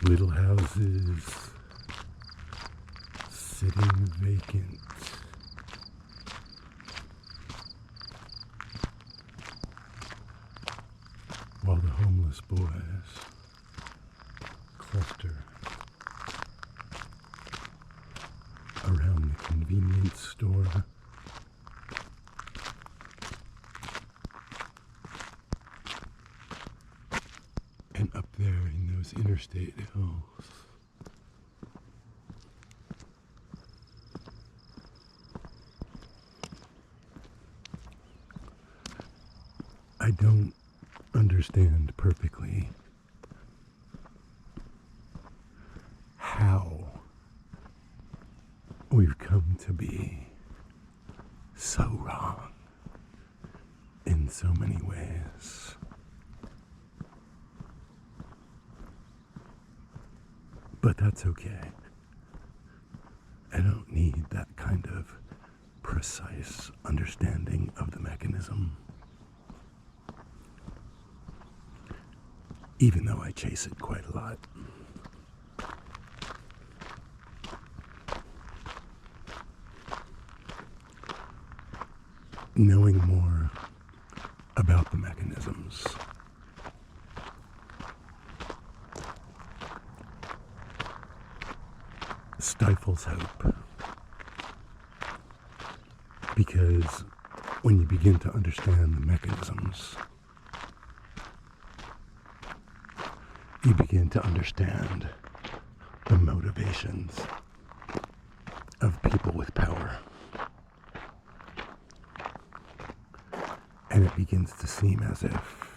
Little houses sitting vacant. While the homeless boys cluster around the convenience store. And up there in those interstate hills, I don't understand perfectly how we've come to be so wrong in so many ways. But that's okay. I don't need that kind of precise understanding of the mechanism. Even though I chase it quite a lot. Knowing more about the mechanisms stifles hope, because when you begin to understand the mechanisms, you begin to understand the motivations of people with power. And it begins to seem as if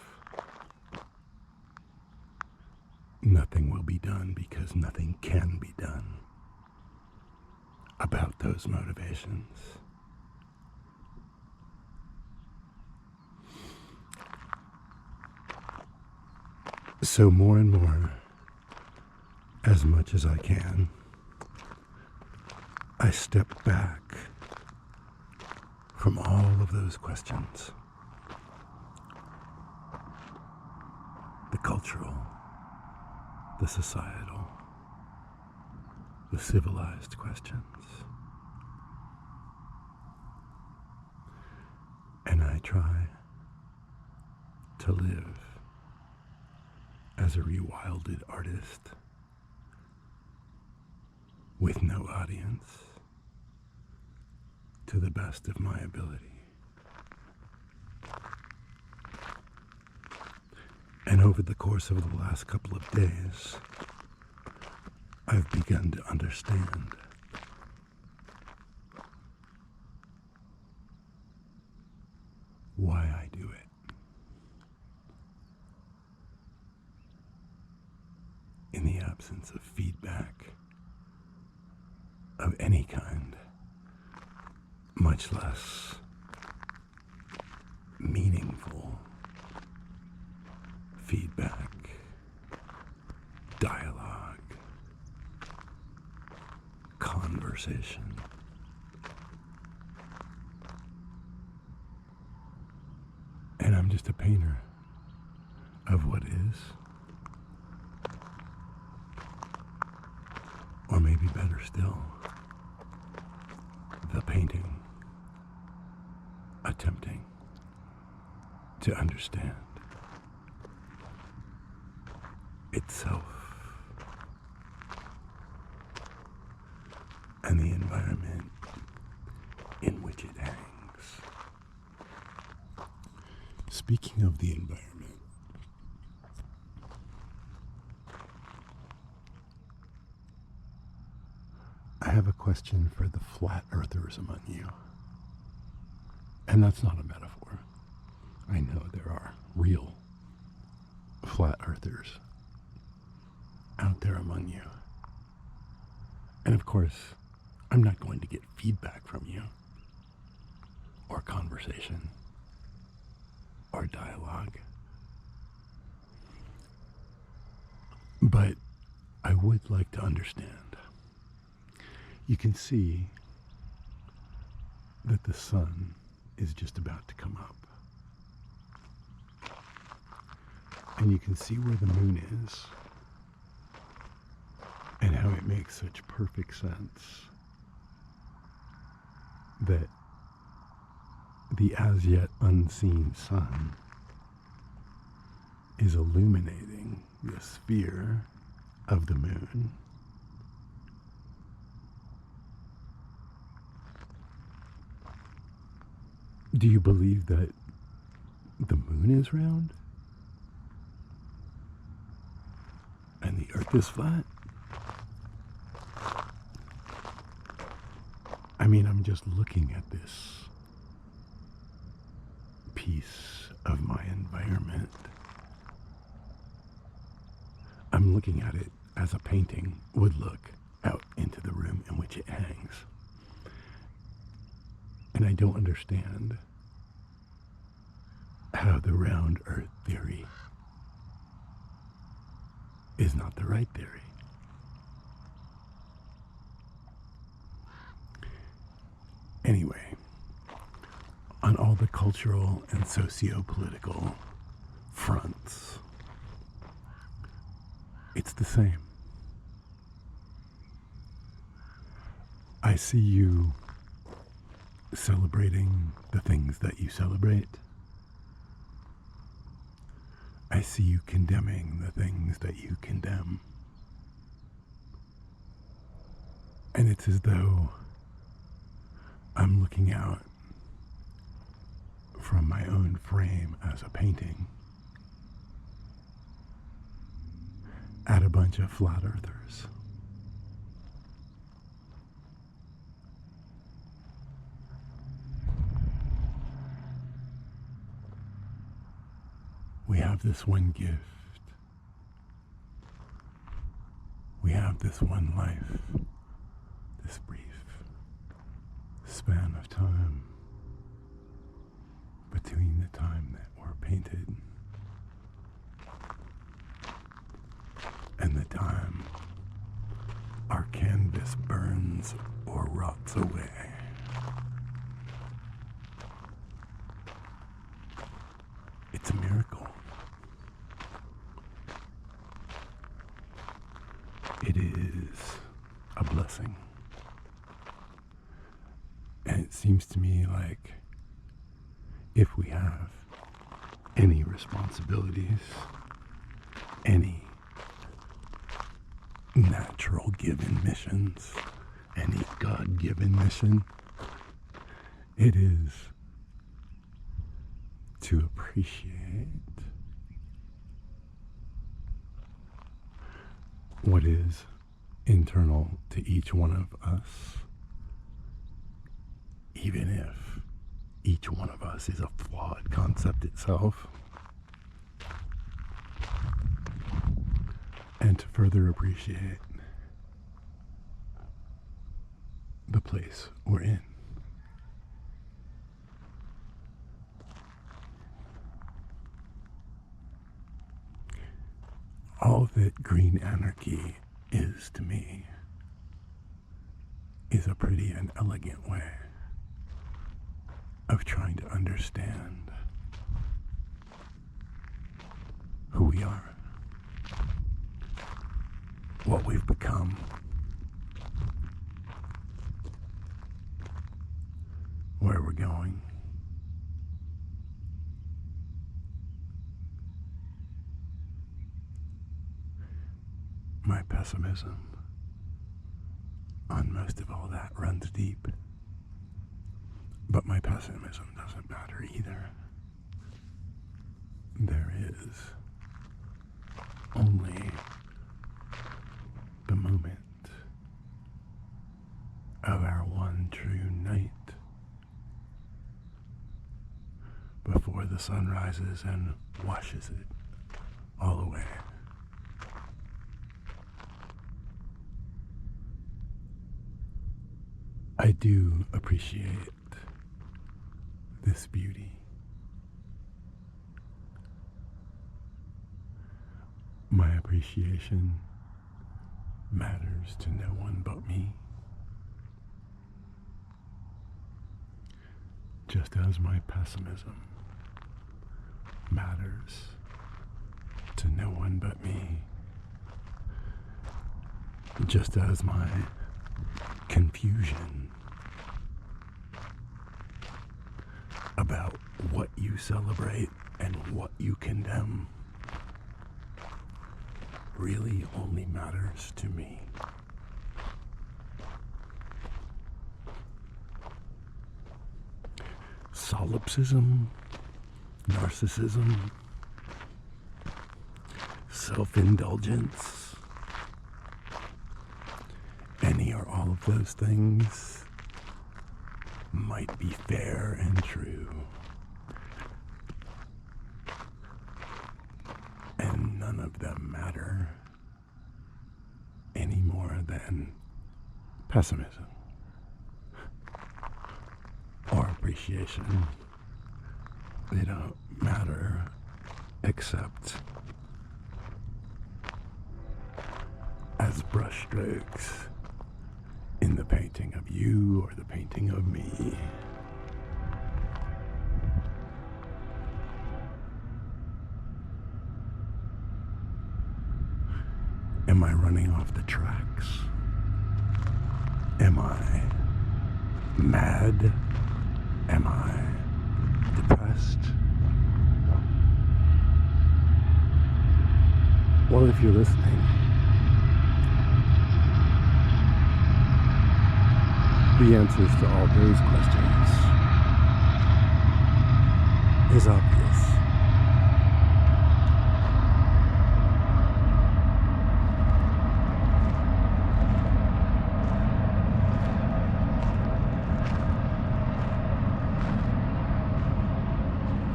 nothing will be done because nothing can be done about those motivations. So more and more, as much as I can, I step back from all of those questions. The cultural, the societal, the civilized questions. And I try to live as a rewilded artist with no audience to the best of my ability. And over the course of the last couple of days, I've begun to understand why I do it. In the absence of feedback of any kind, much less meaningful feedback, dialogue, conversation. And I'm just a painter of what is. Or maybe better still, the painting attempting to understand itself and the environment in which it hangs. Speaking of the environment, I have a question for the flat earthers among you. And that's not a metaphor. I know there are real flat earthers out there among you. And of course, I'm not going to get feedback from you, or conversation, or dialogue. But I would like to understand. You can see that the sun is just about to come up. And you can see where the moon is and how it makes such perfect sense that the as yet unseen sun is illuminating the sphere of the moon. Do you believe that the moon is round and the earth is flat? I mean, I'm just looking at this piece of my environment. I'm looking at it as a painting would look out into the room in which it hangs. And I don't understand how the round earth theory is not the right theory. Anyway, on all the cultural and socio-political fronts, it's the same. I see you celebrating the things that you celebrate. I see you condemning the things that you condemn. And it's as though I'm looking out from my own frame as a painting at a bunch of flat earthers. We have this one gift. We have this one life, this brief span of time between the time that we're painted and the time our canvas burns or rots away. It's a miracle. It is a blessing. And it seems to me like if we have any responsibilities, any natural given missions, any God-given mission, it is to appreciate what is internal to each one of us, even if each one of us is a flawed concept itself, and to further appreciate the place we're in. All that green anarchy is to me is a pretty and elegant way of trying to understand who we are, what we've become, where we're going. My pessimism on most of all that runs deep. But my pessimism doesn't matter either. There is only the moment of our one true night before the sun rises and washes it all away. I do appreciate this beauty. My appreciation matters to no one but me, just as my pessimism matters to no one but me. just as my confusion about what you celebrate and what you condemn really only matters to me. Solipsism, narcissism, self-indulgence, any or all of those things might be fair and true. And none of them matter any more than pessimism or appreciation. They don't matter except as brushstrokes in the painting of you or the painting of me. Am I running off the tracks? Am I mad? Am I depressed? Well, if you're listening, the answers to all those questions is obvious.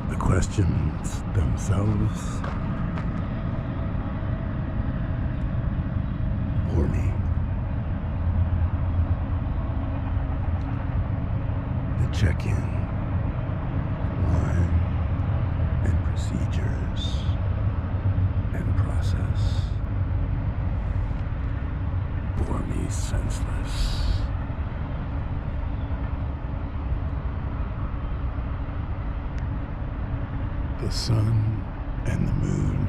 The questions themselves bore me. Check-in line and procedures and process bore me senseless. The sun and the moon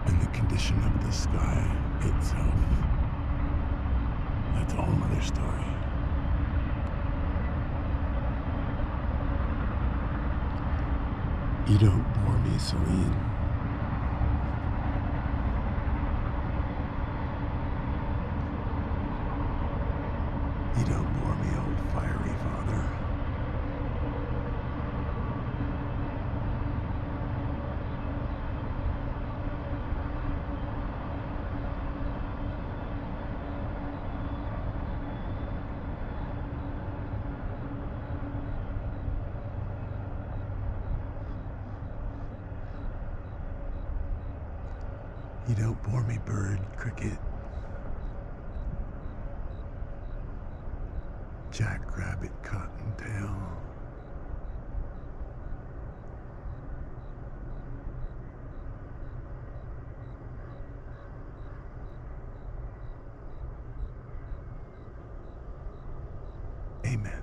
and the condition of the sky itself, that's a whole other story. You don't bore me, Celine. You don't bore me, old fiery father. You don't bore me, bird, cricket, jackrabbit, cottontail. Amen.